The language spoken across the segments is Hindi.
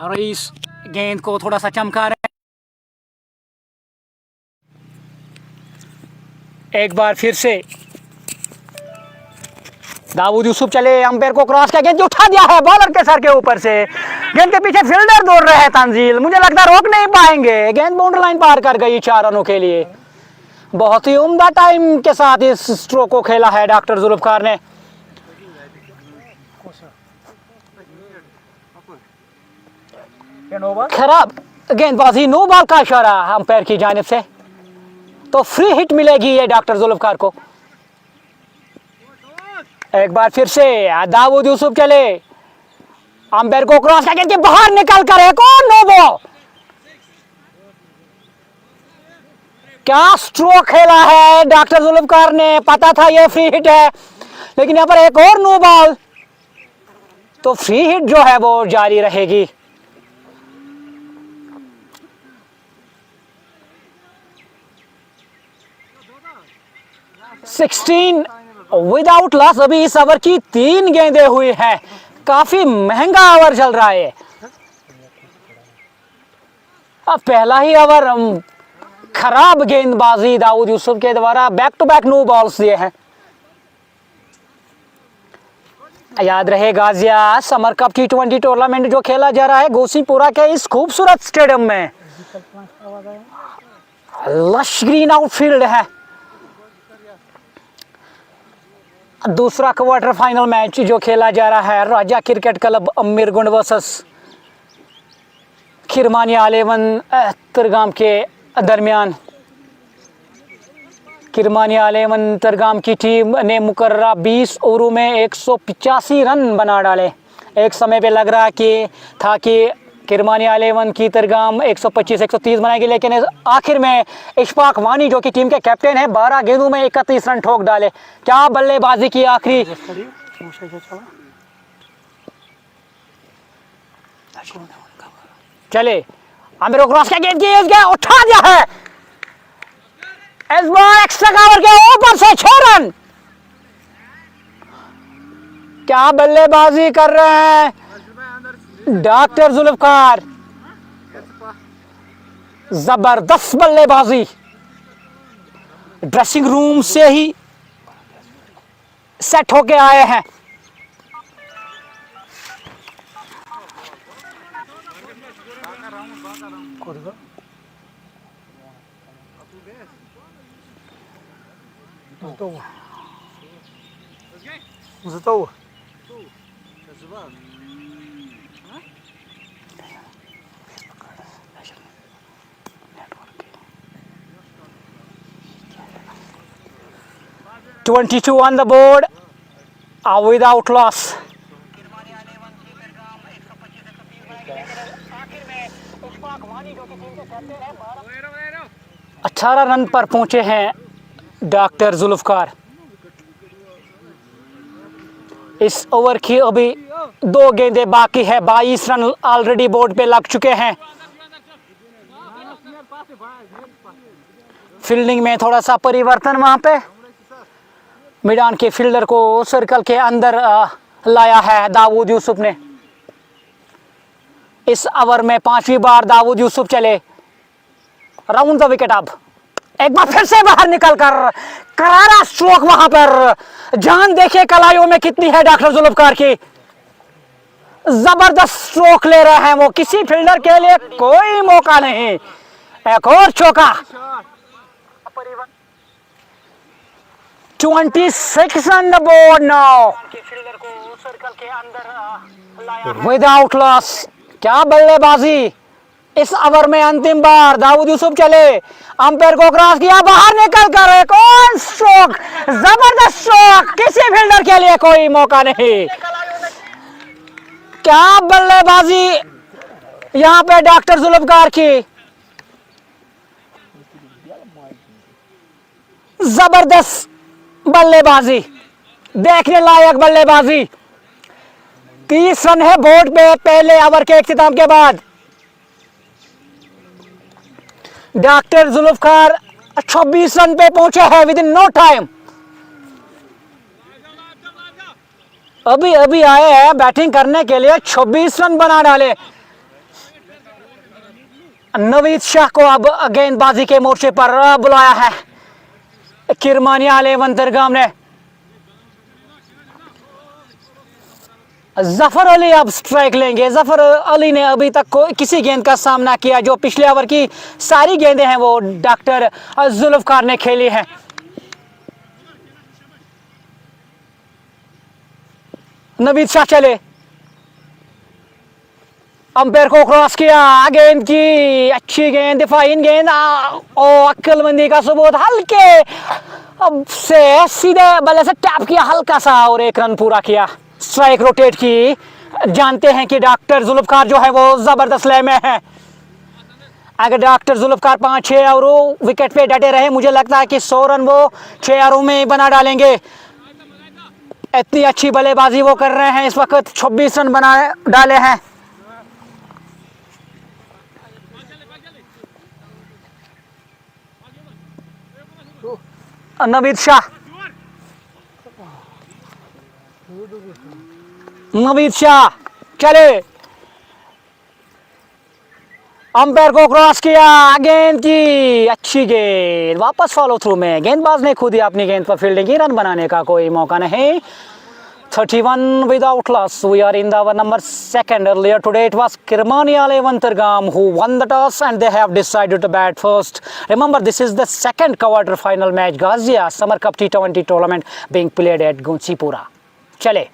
और इस गेंद को थोड़ा सा चमका रहे हैं। एक बार फिर से दाऊद यूसुफ चले, अंपायर को क्रॉस किया, गेंद उठा दिया है बॉलर के सर के ऊपर से। गेंद के पीछे फील्डर दौड़ रहे हैं तंजील, मुझे लगता है रोक नहीं पाएंगे। गेंद बाउंड्री लाइन पार कर गई 4 रनों के लिए। बहुत ही उम्दा टाइम के साथ इस स्ट्रोक को खेला है डॉक्टर जुल्फकार ने। खराब गेंदबाजी, नो बॉल का इशारा अंपायर की जानिब से, तो फ्री हिट मिलेगी ये डॉक्टर जुल्फकार को। एक बार फिर से दाऊद यूसुफ चले, अंपायर को क्रॉस करके बाहर निकल कर एक और नो बॉल। क्या स्ट्रोक खेला है डॉक्टर जुल्फकार ने, पता था ये फ्री हिट है, लेकिन यहां पर एक और नो बॉल, तो फ्री हिट जो है वो जारी रहेगी। Sixteen without loss. अभी इस ओवर की 3 गेंदें हुई हैं, काफी महंगा ओवर चल रहा है। अब पहला ही ओवर खराब गेंदबाजी दाऊद यूसुफ के द्वारा, back to back no balls दिए हैं। याद रहे गाजिया समर कप T20 टूर्नामेंट जो खेला जा रहा है गोसीपुरा के इस खूबसूरत स्टेडियम में। लश ग्रीन आउटफील्ड है। दूसरा क्वार्टर फाइनल मैच जो खेला जा रहा है राजा क्रिकेट क्लब अमीरगुंड वर्सेस खिरमानिया 11 तरगाम के दरमियान। खिरमानिया 11 तरगाम की टीम ने मुकर्ररा 20 ओवरों में 185 रन बना डाले। एक समय पे लग रहा था कि खिरमानिया 11 की तरगाम 125-130 बनाएगी, लेकिन आखिर में इशफाक वानी जो कि टीम के कैप्टन है 12 गेंदों में 31 रन ठोक डाले। क्या बल्लेबाजी की आखिरी। चले आमिर क्रॉस का गेंद की उठा दिया है, इस बार एक्स्ट्रा कवर के ऊपर से 6 रन। क्या बल्लेबाजी कर रहे हैं डॉक्टर जुल्फकार, जबरदस्त बल्लेबाजी। ड्रेसिंग रूम से ही सेट होके आए हैं। (22 on the board without loss. 18 run पर पहुंचे हैं डॉक्टर जुल्फकार। इस ओवर की अभी 2 गेंदें बाकी है, 22 रन ऑलरेडी बोर्ड पे लग चुके हैं। फील्डिंग में थोड़ा सा परिवर्तन वहां पे, मैदान के फील्डर को सर्कल के अंदर लाया है दाऊद यूसुफ ने। इस ओवर में 5वीं बार दाऊद यूसुफ चले, राउंड द विकेट। अब एक बार फिर से बाहर निकल कर करारा स्ट्रोक, वहां पर जान देखिए कलाइयों में कितनी है डॉक्टर जुल्फकार की। जबरदस्त स्ट्रोक ले रहे हैं वो, किसी फील्डर के लिए कोई मौका नहीं। एक और चौका। 26 on the board now. Without loss. क्या बल्लेबाजी। इस ओवर में अंतिम बार दाऊद यूसुफ चले, अंपायर को क्रॉस किया, बाहर निकल कर एक और स्ट्रोक, जबरदस्त स्ट्रोक, किसी फील्डर के लिए कोई मौका नहीं। क्या बल्लेबाजी यहां पे डॉक्टर जुल्फकार की, जबरदस्त बल्लेबाजी, देखने लायक बल्लेबाजी। 30 रन है बोर्ड पे पहले ओवर के इख्तिताम के बाद। डॉक्टर जुल्फकार 26 रन पे पहुंचे हैं विद इन नो टाइम। अभी अभी आए हैं बैटिंग करने के लिए, 26 रन बना डाले। नवीद शाह को अब गेंदबाजी के मोर्चे पर बुलाया है किरमानिया अलेवन दरगाम ने। जफर अली अब स्ट्राइक लेंगे। जफर अली ने अभी तक किसी गेंद का सामना किया। जो पिछले ओवर की सारी गेंदें हैं वो डॉक्टर जुल्फकार ने खेली हैं। नवीद शाह चले, अंपायर को क्रॉस किया, गेंद की अच्छी गेंद, दिफाइन गेंद और अक्लमंदी का सबूत, हल्के अब से सीधे बल्ले से टैप किया हल्का सा और एक रन पूरा किया। स्ट्राइक रोटेट की। जानते हैं कि डॉक्टर जुल्फकार जो है वो जबरदस्त लय में है। अगर डॉक्टर जुल्फकार 5-6 ओवर विकेट पे डटे रहे, मुझे लगता है कि 100 रन वो 6 ओवरों में बना डालेंगे। इतनी अच्छी बल्लेबाजी वो कर रहे हैं। इस वक्त 26 रन बना डाले हैं। नवीद शाह, नवीद शाह चले, अंपायर को क्रॉस किया, गेंद की अच्छी गेंद, वापस फॉलो थ्रू में। गेंदबाज ने खुद ही अपनी गेंद पर फील्डिंग की, रन बनाने का कोई मौका नहीं। 31 without loss. We are in the over number 2. Earlier today it was Kirmania Alevan Tergam who won the toss and they have decided to bat first. Remember, this is the second quarter final match, Ghazia Summer Cup T20 tournament being played at Gunchipura. चले,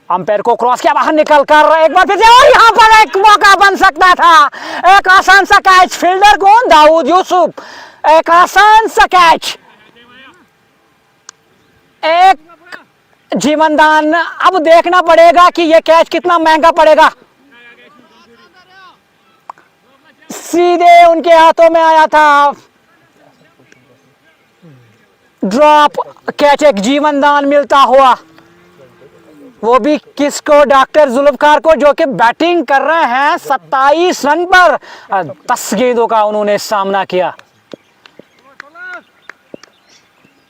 अंपायर को क्रॉस किया, बाहर निकल कर एक बार फिर से, और यहाँ पर एक मौका बन सकता था। एक आसान सा कैच, फील्डर कौन? दाऊद यूसुफ। एक आसान सा कैच, एक जीवनदान। अब देखना पड़ेगा कि यह कैच कितना महंगा पड़ेगा। सीधे उनके हाथों में आया था, ड्रॉप कैच, एक जीवनदान मिलता हुआ, वो भी किसको? डॉक्टर जुल्फकार को, जो कि बैटिंग कर रहे हैं 27 रन पर। 10 गेंदों का उन्होंने सामना किया।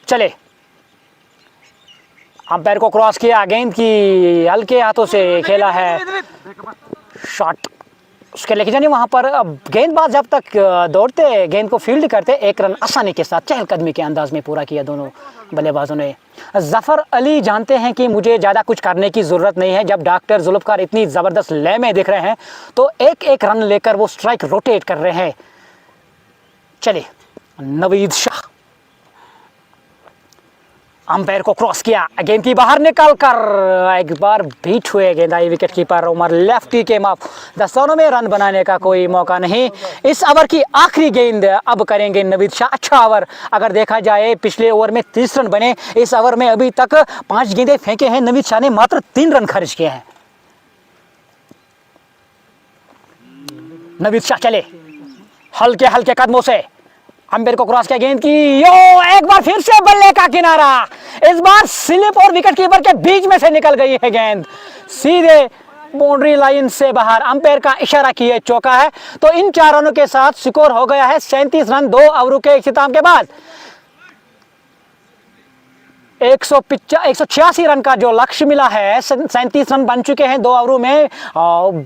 चले, अंपायर को क्रॉस किया, गेंद की हल्के हाथों से खेला है, शॉट उसके लेके जाने वहां पर। अब गेंदबाज जब तक दौड़ते, गेंद को फील्ड करते, एक रन आसानी के साथ चहलकदमी के अंदाज में पूरा किया दोनों बल्लेबाजों ने। जफर अली जानते हैं कि मुझे ज़्यादा कुछ करने की ज़रूरत नहीं है। जब डॉक्टर जुल्फकार इतनी ज़बरदस्त लय में दिख रहे हैं तो एक एक रन लेकर वो स्ट्राइक रोटेट कर रहे हैं। चलिए, नवीद शाह, अंपायर को क्रॉस किया, गेंद की बाहर निकल कर एक बार बीट हुए गेंदाई विकेट कीपर उमर लेफ्टी के माफ। दस्तों में रन बनाने का कोई मौका नहीं। इस ओवर की आखिरी गेंद अब करेंगे नवीद शाह। अच्छा ओवर अगर देखा जाए, पिछले ओवर में 30 रन बने, इस ओवर में अभी तक 5 गेंदें फेंके हैं नवीद शाह ने, मात्र 3 रन खर्च किए हैं। नवीद शाह चले, हल्के हल्के कदमों से अंपायर को क्रॉस किया, गेंद की एक बार फिर से बल्ले का किनारा, इस बार स्लिप और विकेट कीपर के बीच में से निकल गई है गेंद, सीधे बाउंड्री लाइन से बाहर। अंपायर का इशारा किए चौका है। तो इन 4 रनों के साथ स्कोर हो गया है 37 रन 2 ओवरों के इख्तिताम के बाद। 186 रन का जो लक्ष्य मिला है, 37 रन बन चुके हैं 2 ओवरों में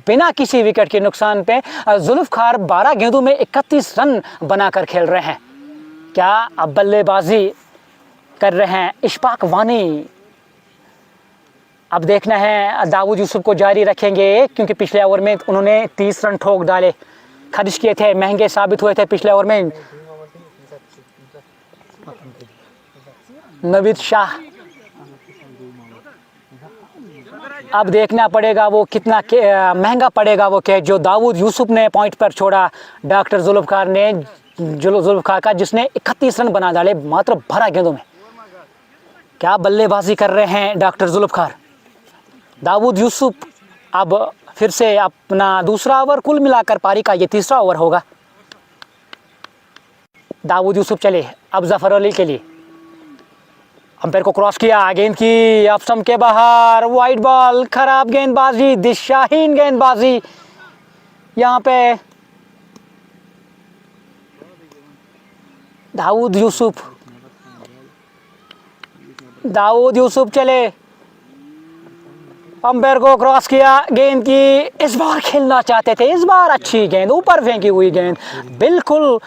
बिना किसी विकेट के नुकसान पे। जुल्फकार 12 गेंदों में 31 रन बनाकर खेल रहे हैं। क्या अब बल्लेबाजी कर रहे हैं इशफाक वानी। अब देखना है दाऊद यूसुफ को जारी रखेंगे, क्योंकि पिछले ओवर में उन्होंने 30 रन ठोक डाले, खर्च किए थे, महंगे साबित हुए थे पिछले ओवर में। नवीद शाह, अब देखना पड़ेगा वो कितना महंगा पड़ेगा वो कैच जो दाऊद यूसुफ ने पॉइंट पर छोड़ा डॉक्टर जुल्फकार का, जिसने 31 रन बना डाले मात्र 12 गेंदों में। क्या बल्लेबाजी कर रहे हैं डॉक्टर जुल्फकार। दाऊद यूसुफ अब फिर से अपना दूसरा ओवर, कुल मिलाकर पारी का ये तीसरा ओवर होगा। दाऊद यूसुफ चले, अब जफर अली के लिए, अंपायर को क्रॉस किया, गेंद की ऑफ स्टंप के बाहर, वाइड बॉल, खराब गेंदबाजी, दिशाहीन गेंदबाजी। यहाँ पे दाऊद यूसुफ, अंपायर को क्रॉस किया, गेंद की इस बार खेलना चाहते थे, इस बार अच्छी गेंद, ऊपर फेंकी हुई गेंद, बिल्कुल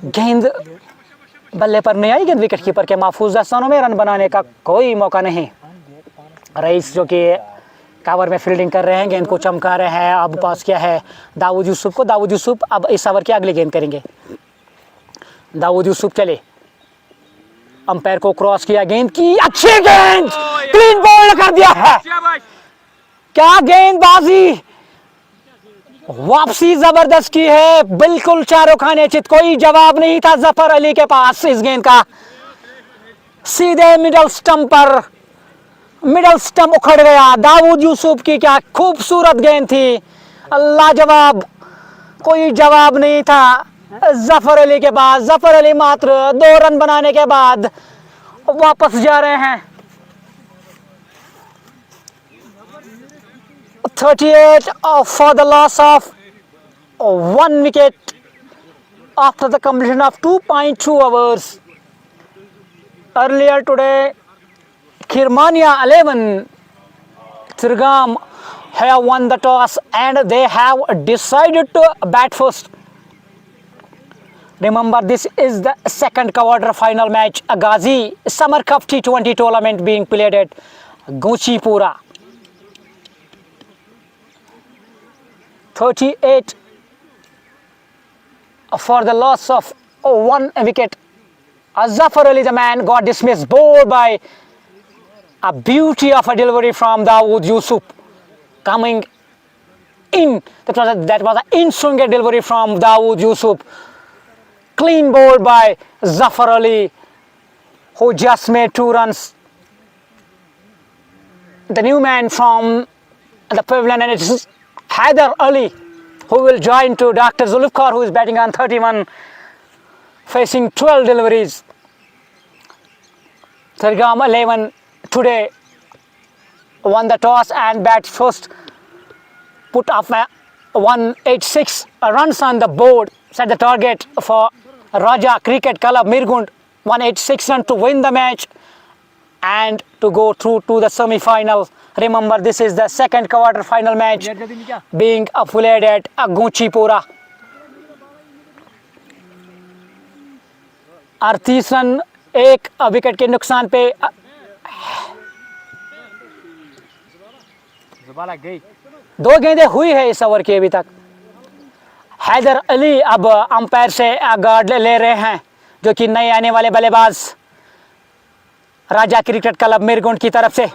गेंद बल्ले पर नहीं आई, गेंद विकेट कीपर के महफूज दस्तानों में, रन बनाने का कोई मौका नहीं। रईस जो कि कवर में फील्डिंग कर रहे हैं, गेंद को चमका रहे हैं, अब पास किया है दाऊद यूसुफ को। दाऊद यूसुफ अब इस ओवर की अगली गेंद करेंगे। दाऊद यूसुफ चले, अंपायर को क्रॉस किया, गेंद की अच्छी गेंद, क्लीन बोल्ड कर दिया है। क्या गेंदबाजी, वापसी जबरदस्त की है, बिल्कुल चारों खाने चित, कोई जवाब नहीं था जफर अली के पास इस गेंद का। सीधे मिडल स्टंप पर, मिडल स्टंप उखड़ गया। दाऊद यूसुफ की क्या खूबसूरत गेंद थी, लाजवाब, कोई जवाब नहीं था जफर अली के पास। जफर अली मात्र 2 रन बनाने के बाद वापस जा रहे हैं। 38 for the loss of 1 wicket after the completion of 2.2 hours. Earlier today, Kirmania 11 Trigam have won the toss and they have decided to bat first. Remember, this is the second quarter final match, a Ghazi Summer Cup T20 tournament being played at Gochipura. 38 for the loss of 1 wicket. Zafar Ali, the man, got dismissed, bowled by a beauty of a delivery from Dawood Yusuf coming in. That was an in-swinger delivery from Dawood Yusuf. Clean bowled by Zafar Ali, who just made 2 runs. The new man from the pavilion, and it's Haider Ali, who will join to Dr. Zulfikar, who is batting on 31, facing 12 deliveries. Trigam 11 today won the toss and bat first, put up 186 runs on the board, set the target for Raja Cricket Club Mirgund, 186 runs to win the match and to go through to the semi-final. Remember, this is the second quarter final match being played at Gochipura. 38 run 1 wicket के नुकसान पे 2 गेंदें हुई है इस ओवर की अभी तक। हैदर अली अब अंपायर से गार्ड ले रहे हैं, जो कि नए आने वाले बल्लेबाज राजा क्रिकेट क्लब मिरगुंड की तरफ से।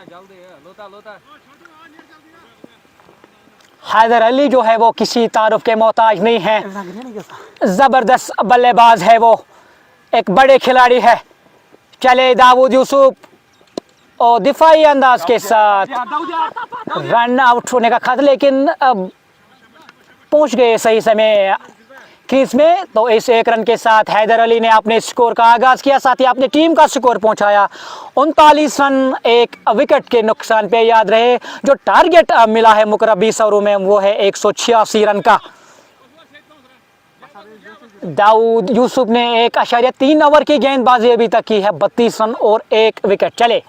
हैदर अली जो है वो किसी तारुफ के मोहताज नहीं है, जबरदस्त बल्लेबाज है, वो एक बड़े खिलाड़ी है। चले दाऊद यूसुफ और दिफाई अंदाज के साथ रन आउट होने का खतरा, लेकिन अब पहुंच गए सही समय क्रीज में। तो इस 1 रन के साथ हैदर अली ने अपने स्कोर का आगाज किया, साथ ही अपनी टीम का स्कोर पहुंचाया 39 रन 1 विकेट के नुकसान पे। याद रहे, जो टारगेट मिला है मुकर्रर 20 ओवरों में वो है 186 रन का। दाऊद यूसुफ ने 1.3 ओवर की गेंदबाजी अभी तक की है, 32 रन और 1 विकेट। चले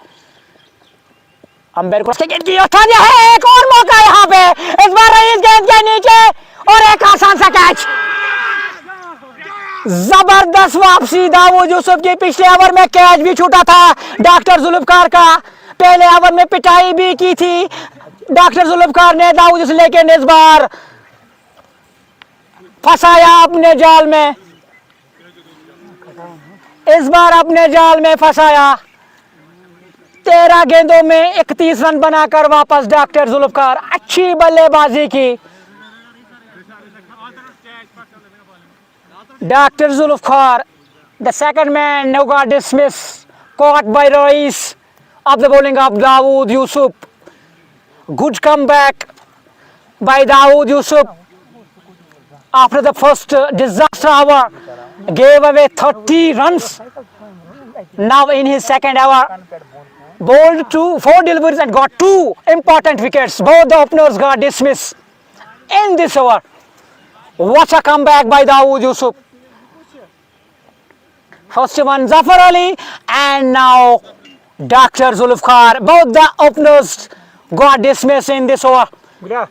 अंपायर को गेंद की उठा दिया है, एक और मौका यहाँ पे, इस बार रईस गेंद के नीचे और एक आसान सा कैच। जबरदस्त वापसी दाऊद यूसुफ की। पिछले ओवर में कैच भी छूटा था डॉक्टर जुल्फकार का, पहले ओवर में पिटाई भी की थी डॉक्टर जुल्फकार ने दाऊद यूसुफ, लेकिन इस बार फंसाया अपने जाल में, इस बार अपने जाल में फंसाया। 13 गेंदों में 31 रन बनाकर वापस डॉक्टर जुल्फकार, अच्छी बल्लेबाजी की Dr. Zulfikar, the second man, now got dismissed, caught by Ra'is of the bowling of Dawood Yusuf. Good comeback by Dawood Yusuf after the first disaster hour, gave away 30 runs. Now in his second hour, bowled 4 deliveries and got 2 important wickets. Both the openers got dismissed in this over. What a comeback by Dawood Yusuf. First one Zafar Ali, and now Dr. Zulfikar. Both the openers got dismissed in this over.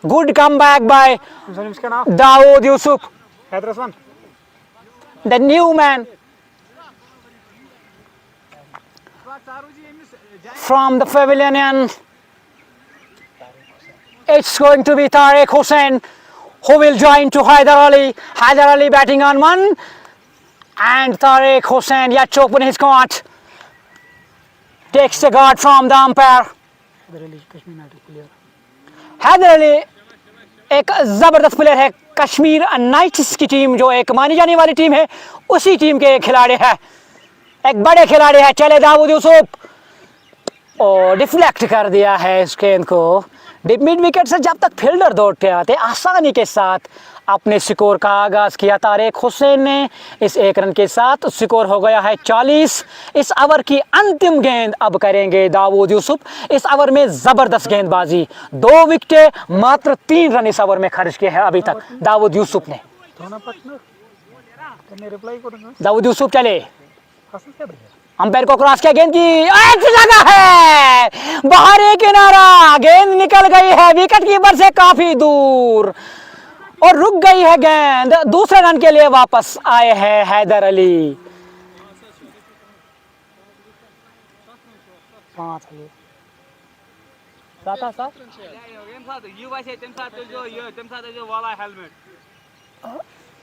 Good comeback by Dawood Yusuf. The new man from the pavilion, and it's going to be Tariq Hussain who will join to Haider Ali. Haider Ali batting on one, and Tariq Hussain yet to open his court. Takes the guard from the umpire. Haider Ali एक ज़बरदस्त प्लेयर है। कश्मीर नाइट्स की टीम जो एक मानी जाने वाली टीम है, उसी टीम के खिलाड़ी है, एक बड़े खिलाड़ी है। चले दाऊद यूसुफ और डिफ्लेक्ट कर दिया है इस गेंद को। मिड विकेट से जब तक फील्डर दौड़ते आते आसानी के साथ अपने स्कोर का आगाज किया तारिक हुसैन ने। इस एक रन के साथ स्कोर हो गया है 40। इस ओवर की अंतिम गेंद अब करेंगे दाऊद यूसुफ। इस ओवर में जबरदस्त गेंदबाजी, 2 विकेटें, मात्र 3 रन इस ओवर में खर्च किए हैं अभी तक दाऊद यूसुफ ने। दाऊद यूसुफ चले, अंपायर को क्रॉस किया, गेंद की जगह है, बाहरी किनारा, गेंद निकल गई है विकेट कीपर से काफी दूर और रुक गई है गेंद। दूसरे रन के लिए वापस आए हैं हैदर अली।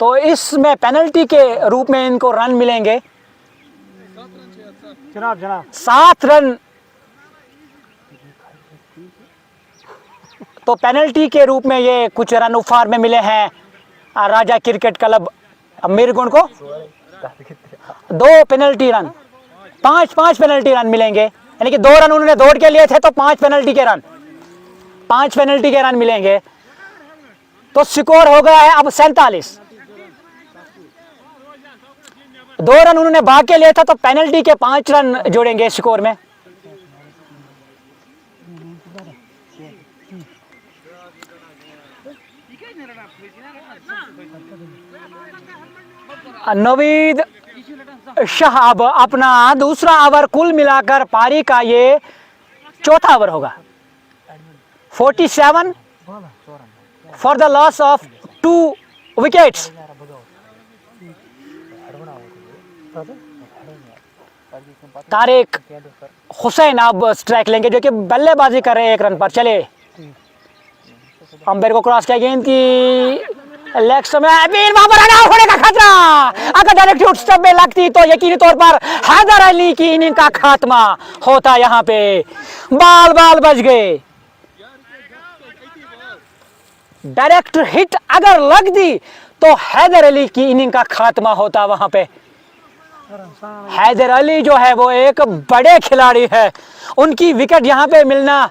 तो इसमें पेनल्टी के रूप में इनको रन मिलेंगे जनाब 7 रन। तो पेनल्टी के रूप में ये कुछ रन उपहार में मिले हैं राजा क्रिकेट क्लब मीरगुंड को। 2 पेनल्टी रन, 5 पेनल्टी रन मिलेंगे, यानी कि 2 रन उन्होंने दौड़ के लिए थे तो 5 पेनल्टी के रन मिलेंगे। तो स्कोर हो गया है अब 47। 2 रन उन्होंने भाग के लिए था तो पेनल्टी के 5 रन जोड़ेंगे स्कोर में। नवीद शाह अब अपना दूसरा ओवर, कुल मिलाकर पारी का ये चौथा ओवर होगा। 47 for the loss of 2 wickets. Tariq Hussain अब स्ट्राइक लेंगे जो कि बल्लेबाजी कर रहे हैं 1 रन पर। चले, अंपायर को क्रॉस किया, गेंद की लेग में वहां पर रन आउट होने का खतरा। अगर डायरेक्ट हिट स्टंप में लगती तो यकीनी तौर पर हैदर अली की इनिंग का खात्मा होता। यहां पे बाल बच गए। डायरेक्ट हिट अगर लगती तो हैदर अली की इनिंग का खात्मा होता वहां पे। हैदर अली जो है वो एक बड़े खिलाड़ी है, उनकी विकेट यहां पे मिलना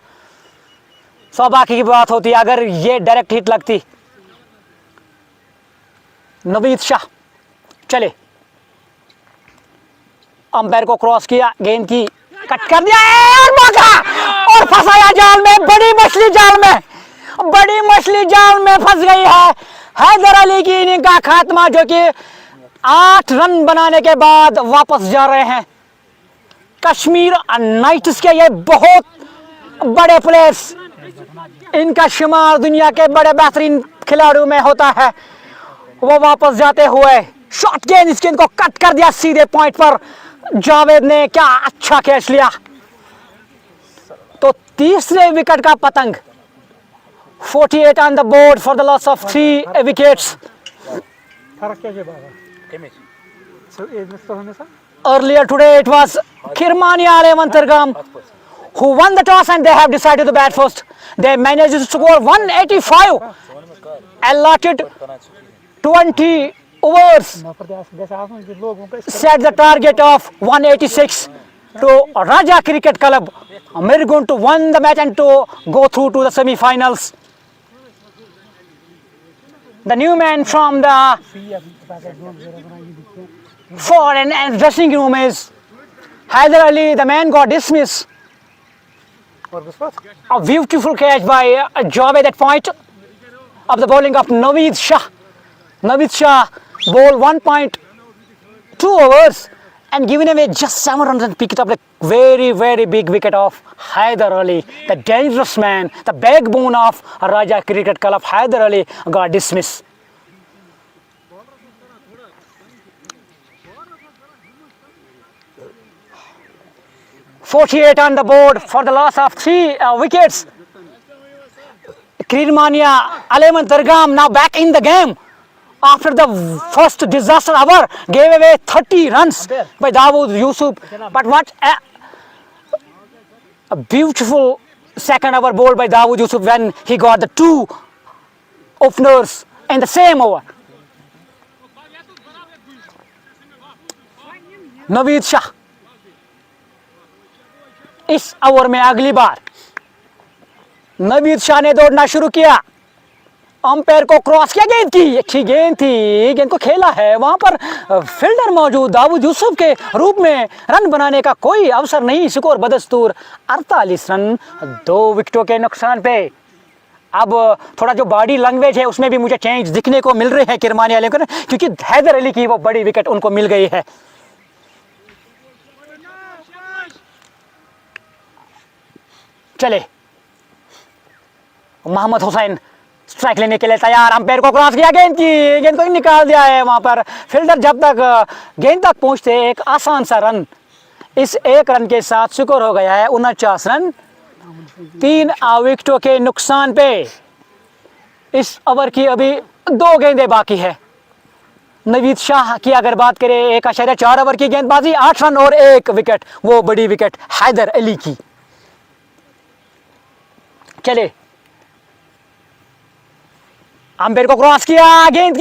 सौभाग्य की बात होती अगर ये डायरेक्ट हिट लगती। नवीद शाह चले, अंपायर को क्रॉस किया, गेंद की कट कर दिया और मौका और फंसाया जाल में। बड़ी मछली जाल में फंस गई है। हैदर अली की इनिंग का खात्मा जो कि 8 रन बनाने के बाद वापस जा रहे हैं। कश्मीर नाइट्स के ये बहुत बड़े प्लेयर्स, इनका शुमार दुनिया के बड़े बेहतरीन खिलाड़ियों में होता है। वो वापस जाते हुए शॉर्ट गेंद, इस गेंद को कट कर दिया सीधे पॉइंट पर। जावेद ने क्या अच्छा कैच लिया। तो तीसरे विकेट का पतंग। 48 on the board for the loss of 3 wickets. Earlier today it was Kirmani Aleman Tergam who won the toss and they have decided to bat first. They managed to score 185, allotted 20 overs, set the target of 186 to Raja Cricket Club Mirgund to win the match and to go through to the semi-finals. The new man from the foreign and dressing room is Haider Ali. The man got dismissed. A beautiful catch by Javed at point of the bowling of Naveed Shah. Naveed Shah bowled 1.2 overs and given away just 7 runs and picked up a very, very big wicket of Haider Ali, the dangerous man, the backbone of Raja Cricket Club. Haider Ali got dismissed. "48 on the board for the loss of 3 wickets. Kirmania 11 Dargam now back in the game. After the first disaster hour, gave away 30 runs by Dawood Yusuf. But what a beautiful second over bowled by Dawood Yusuf when he got the 2 openers in the same over. Naveed Shah इस ओवर में अगली बार नवीद शाह ने दौड़ना शुरू किया, अंपायर को क्रॉस किया, गेंद की अच्छी गेंद थी, गेंद को खेला है, वहां पर फील्डर मौजूद, दाऊद यूसुफ के रूप में रन बनाने का कोई अवसर नहीं। स्कोर बदस्तूर 48 रन 2 विकेटों के नुकसान पे। अब थोड़ा जो बॉडी लैंग्वेज है उसमें भी मुझे चेंज दिखने को मिल रहे हैं किरमानी वाले को, क्योंकि हैदर अली की वो बड़ी विकेट उनको मिल गई है। चले, मोहम्मद हुसैन स्ट्राइक लेने के लिए तैयार, अंपायर को क्रॉस किया, गेंद को निकाल दिया है। वहां पर फील्डर जब तक गेंद तक पहुंचते एक आसान सा रन, इस 1 रन के साथ स्कोर हो गया है 49 रन 3 विकेटों के नुकसान पे। इस ओवर की अभी 2 गेंदें बाकी है। नवीद शाह की अगर बात करें 1.4 ओवर की गेंदबाजी, 8 रन और 1 विकेट, वो बड़ी विकेट हैदर अली की। चले, अंपायर को क्रॉस किया, गेंद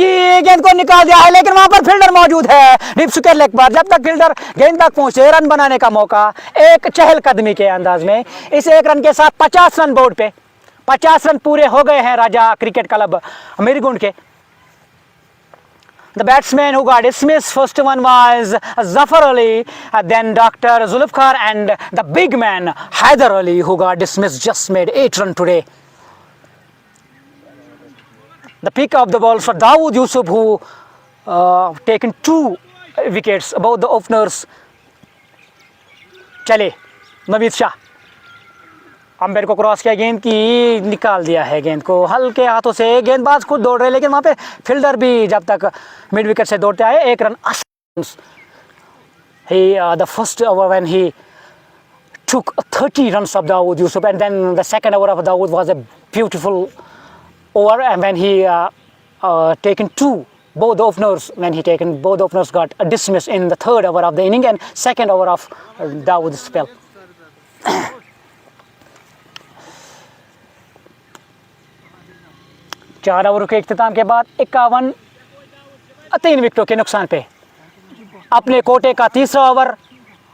को निकाल दिया है, लेकिन वहां पर फील्डर मौजूद है डीप स्क्वायर लेग पर। जब तक फील्डर गेंद तक पहुंचे रन बनाने का मौका, एक चहलकदमी के अंदाज में इस 1 रन के साथ 50 रन बोर्ड पे, 50 रन पूरे हो गए हैं राजा क्रिकेट क्लब मीरगुंड के। The batsman who got dismissed, first one was Zafar Ali, then Dr. Zulfikar, and the big man Haider Ali who got dismissed just made 8 runs today. The pick of the ball for Dawood Yusuf who taken 2 wickets, above the openers. चले, नवीद शाह अंपायर को क्रॉस किया, गेंद की निकाल दिया है, गेंद को हल्के हाथों से, गेंदबाज खुद दौड़ रहे लेकिन वहां पे फील्डर भी जब तक मिड विकेट से दौड़ते आए 1 run. The first over when he took 30 runs of Dawood Yusuf, and then the second over of Dawood was a beautiful over, and when he taken 2 both openers, when he taken both openers got dismissed in the 3rd over of the inning and 2nd over of Dawood's spell. 4 over के इख्तिताम के बाद 51 3 विकेटों के नुकसान पे अपने कोटे का 3रा ओवर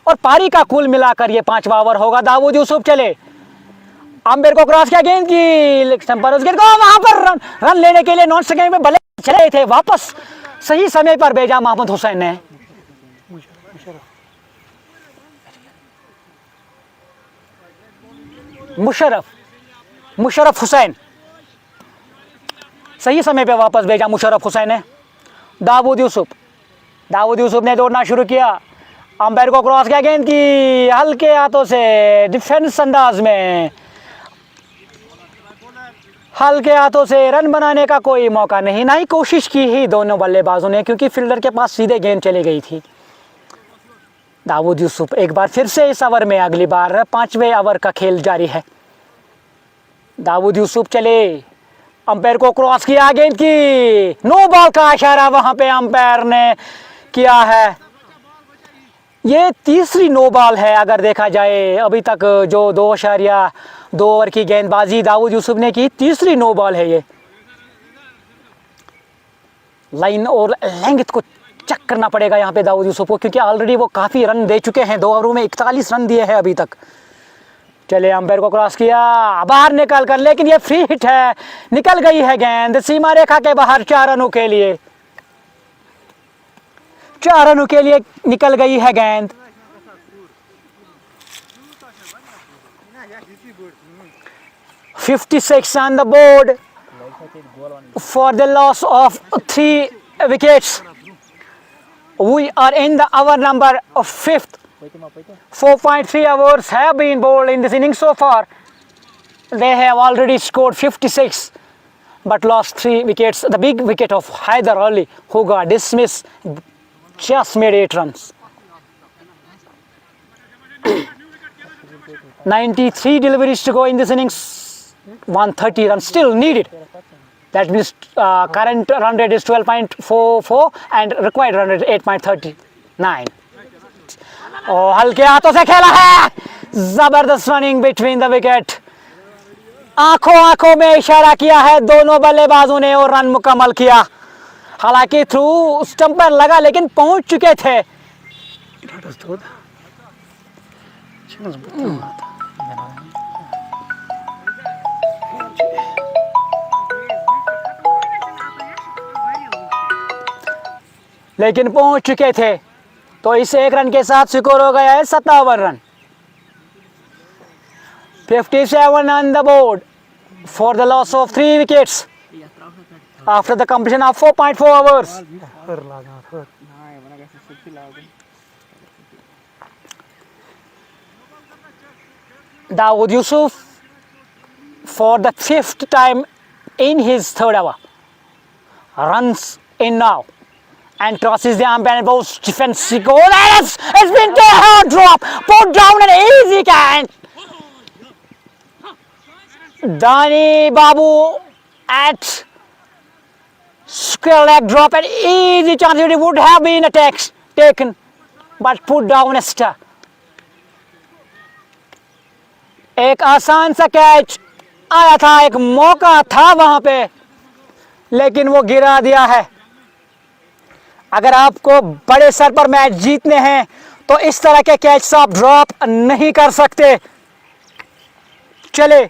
और पारी का कुल मिलाकर ये 5वां ओवर होगा। दाऊद यूसुफ चले, अंपायर को क्रॉस किया, गेंद की पर उस गेंद को वहां पर रन लेने के लिए नॉन स्ट्राइक में बल्ले चले थे, वापस सही समय पर भेजा मोहम्मद हुसैन ने। मुशर्रफ हुसैन सही समय पे वापस भेजा मुशर्रफ हुसैन ने। दाऊद यूसुफ ने दौड़ना शुरू किया, अंपायर को क्रॉस किया, गेंद की हल्के हाथों से डिफेंस अंदाज में, हल्के हाथों से रन बनाने का कोई मौका नहीं, ना ही कोशिश की ही दोनों बल्लेबाजों ने, क्योंकि फील्डर के पास सीधे गेंद चली गई थी। दाऊद यूसुफ एक बार फिर से इस ओवर में, अगली बार 5वें ओवर का खेल जारी है। दाऊद यूसुफ चले, अंपायर को क्रॉस किया, गेंद की नो बॉल का इशारा वहां पे अंपायर ने किया है। ये 3री नो बॉल है अगर देखा जाए, अभी तक जो 2.2 ओवर की गेंदबाजी दाऊद यूसुफ ने की, 3री नो बॉल है ये। लाइन और लेंथ को चेक करना पड़ेगा यहाँ पे दाऊद यूसुफ को, क्योंकि ऑलरेडी वो काफ़ी रन दे चुके हैं, 2 ओवरों में 41 रन दिए हैं अभी तक। चले, अंपायर को क्रॉस किया, बाहर निकल कर, लेकिन ये फ्री हिट है, निकल गई है गेंद सीमा रेखा के बाहर। 4 रनों के लिए, 4 रनों के लिए निकल गई है गेंद। $56 on the board for the loss of 3 wickets. We are in the hour number of 5th. 4.3 hours have been bowled in this inning so far. They have already scored 56 but lost 3 wickets. The big wicket of Haider Ali, who got dismissed, just made 8 runs. 93 deliveries to go in this innings, 130 runs still needed. That means current run rate is 12.44 and required run rate 8.39. और हल्के हाथों से खेला है, जबरदस्त रनिंग बिटवीन द विकेट। आंखों आंखों में इशारा किया है दोनों बल्लेबाजों ने और रन मुकम्मल किया। हालांकि थ्रू स्टंप पर लगा लेकिन पहुंच चुके थे। लेकिन पहुंच चुके थे, तो इस 1 रन के साथ स्कोर हो गया है 57 run. 57 on the board for the loss of 3 wickets after the completion of 4.4 hours. Dawood Yusuf for the 5th time in his 3rd over runs in now and crosses the umpire and bows defensive goal, and it's been to a hard drop, put down an easy catch. Dani Babu at square leg drop, an easy chance it would have been taken but put down a star. एक आसान सा कैच आया था, एक मौका था वहां पे, लेकिन वो गिरा दिया है। अगर आपको बड़े स्तर पर मैच जीतने हैं तो इस तरह के कैच आप ड्रॉप नहीं कर सकते। चले,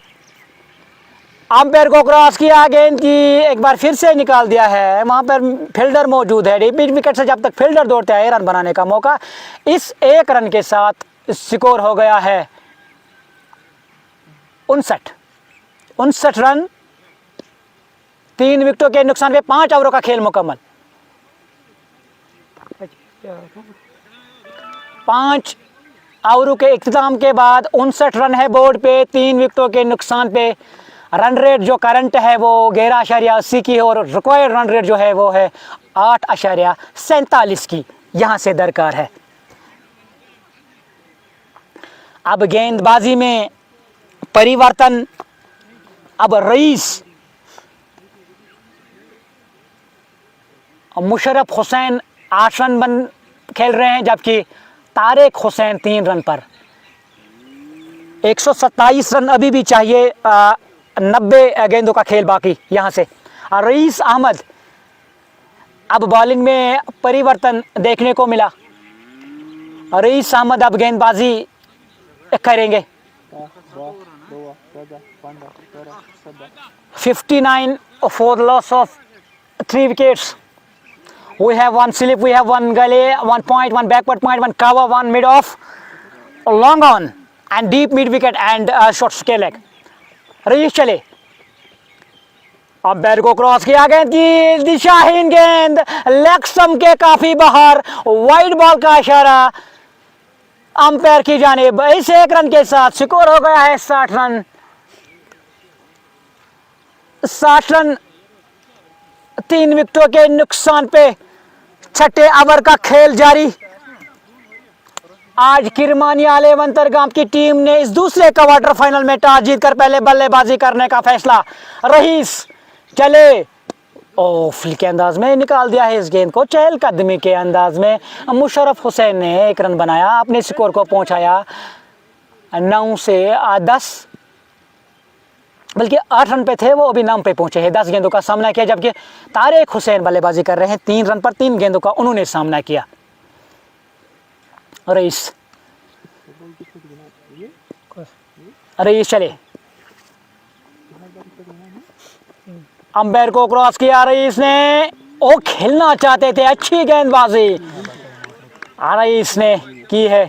अंपायर को क्रॉस किया, गेंद की एक बार फिर से निकाल दिया है। वहां पर फील्डर मौजूद है, डीप विकेट से जब तक फील्डर दौड़ते हैं रन बनाने का मौका। इस 1 रन के साथ स्कोर हो गया है 59 रन। 3 विकेटों के नुकसान पे 5 ओवरों का खेल मुकम्मल। 5 ओवरों के इख्तिताम के बाद 59 रन है बोर्ड पे, 3 विकेटों के नुकसान पे। रन रेट जो करंट है वो 11.80 की है और रिक्वायर्ड रन रेट जो है वो है 8.47 की यहां से दरकार है। अब गेंदबाजी में परिवर्तन। अब रईस मुशर्रफ हुसैन 8 रन बन खेल रहे हैं, जबकि तारिक हुसैन 3 रन पर। 127 रन अभी भी चाहिए, 90 गेंदों का खेल बाकी यहां से। रईस अहमद, अब बॉलिंग में परिवर्तन देखने को मिला। रईस अहमद अब गेंदबाजी करेंगे। 59 for the loss of 3 wickets. We have 1 slip, we have 1 gully, 1 point, 1 backward point, 1 cover, 1 mid off, long on and deep mid wicket and short scale leg. Rice चले, अंपायर को क्रॉस किया, गेंद की दिशाहीन गेंद लेग स्टंप के काफी बाहर, वाइड बॉल का इशारा अंपायर की जानिब। इस 1 रन के साथ स्कोर हो गया है 60 रन। 60 रन 3 विकेटों के नुकसान पे। 6ठे ओवर का खेल जारी। आज किरमानी आले वंतरगाम की टीम ने इस दूसरे क्वार्टर फाइनल में टॉस जीतकर पहले बल्लेबाजी करने का फैसला। रईस चले, फ्लिक के अंदाज में निकाल दिया है इस गेंद को, चहलकदमी के अंदाज में मुशर्रफ हुसैन ने 1 रन बनाया, अपने स्कोर को पहुंचाया 9 से 10, बल्कि 8 रन पे थे वो, अभी 9 पे पहुंचे हैं। 10 गेंदों का सामना किया, जबकि तारिक हुसैन बल्लेबाजी कर रहे हैं। 3 रन पर 3 गेंदों का उन्होंने सामना किया। रईस चले, अंपायर को क्रॉस किया रईस ने, ओ खेलना चाहते थे, अच्छी गेंदबाजी रईस ने की है।